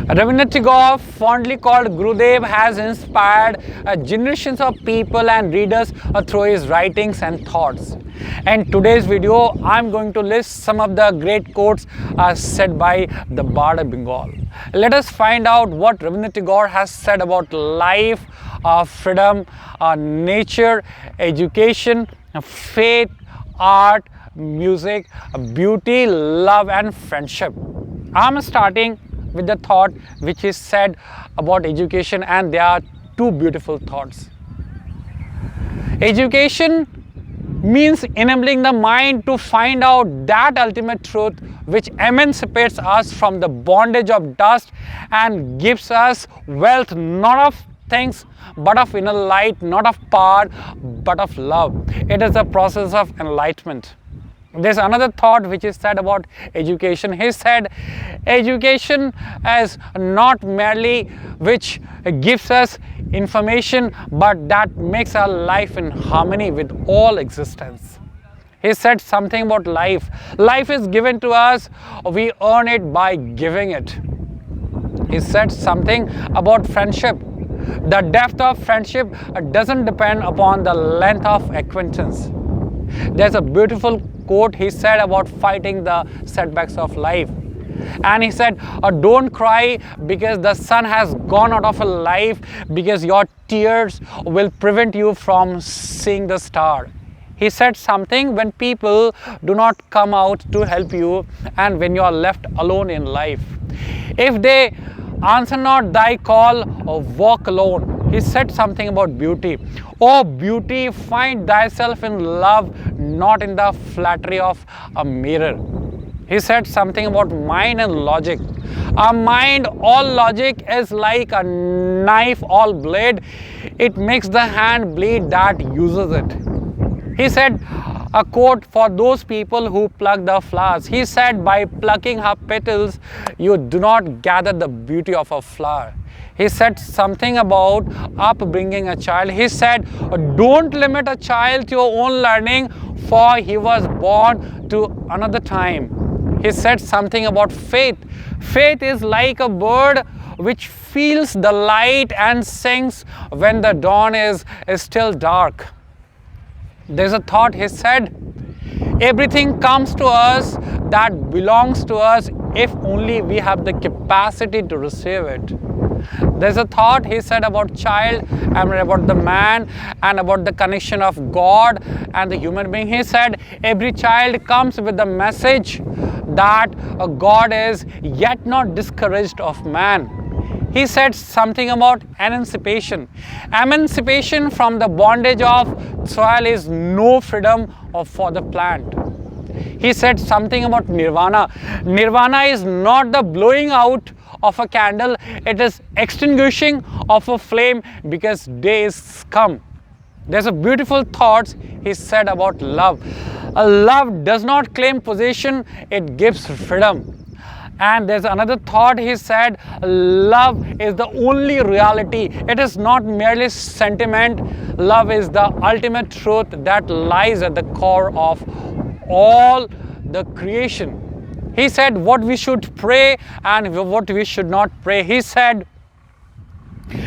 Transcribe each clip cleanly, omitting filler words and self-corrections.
Rabindranath Tagore, fondly called Gurudev, has inspired generations of people and readers through his writings and thoughts. In today's video, I'm going to list some of the great quotes said by the Bard of Bengal. Let us find out what Rabindranath Tagore has said about life, freedom, nature, education, faith, art, music, beauty, love and friendship. I'm starting with the thought which is said about education, and there are two beautiful thoughts. Education means enabling the mind to find out that ultimate truth which emancipates us from the bondage of dust and gives us wealth, not of things but of inner light, not of power but of love. It is a process of enlightenment. There's another thought which is said about education. He said, education is not merely which gives us information, but that makes our life in harmony with all existence. He said something about life. Life is given to us, we earn it by giving it. He said something about friendship. The depth of friendship doesn't depend upon the length of acquaintance. There's a beautiful quote he said about fighting the setbacks of life. And he said, don't cry because the sun has gone out of a life, because your tears will prevent you from seeing the star. He said something, when people do not come out to help you and when you are left alone in life. If they answer not thy call, or walk alone. He said something about beauty. Oh beauty, find thyself in love, not in the flattery of a mirror. He said something about mind and logic. Our mind, all logic, is like a knife, all blade. It makes the hand bleed that uses it. He said a quote for those people who pluck the flowers. He said, by plucking her petals, you do not gather the beauty of a flower. He said something about upbringing a child. He said, don't limit a child to your own learning, for he was born to another time. He said something about faith. Faith is like a bird which feels the light and sings when the dawn is still dark. There's a thought he said, everything comes to us that belongs to us if only we have the capacity to receive it. There's a thought he said about child and about the man and about the connection of God and the human being. He said every child comes with the message that God is yet not discouraged of man. He said something about emancipation. Emancipation from the bondage of soil is no freedom for the plant. He said something about nirvana. Nirvana is not the blowing out of a candle, it is extinguishing of a flame because day is come. There's a beautiful thoughts he said about love. Love does not claim possession, it gives freedom. And there's another thought he said, love is the only reality. It is not merely sentiment. Love is the ultimate truth that lies at the core of all the creation. He said what we should pray and what we should not pray. He said,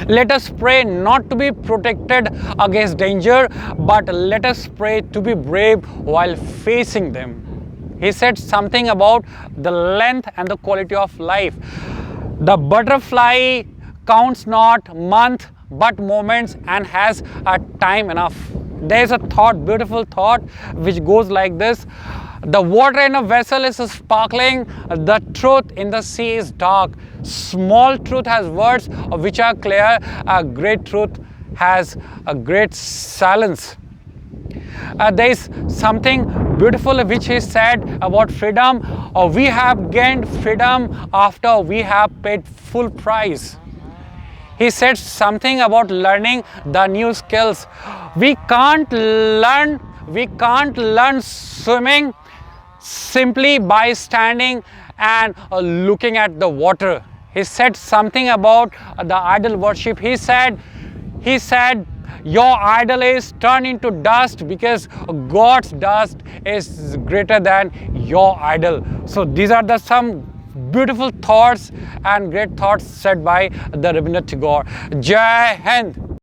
let us pray not to be protected against danger, but let us pray to be brave while facing them. He said something about the length and the quality of life. The butterfly counts not month but moments and has a time enough. There is a thought, beautiful thought, which goes like this. The water in a vessel is sparkling, the truth in the sea is dark. Small truth has words which are clear, a great truth has a great silence. There is something beautiful which he said about freedom. We have gained freedom after we have paid full price. He said something about learning the new skills. We can't learn swimming simply by standing and looking at the water. He said something about the idol worship. He said your idol is turned into dust because God's dust is greater than your idol. So these are the some beautiful thoughts and great thoughts said by the Rabindranath Tagore. Jai Hind.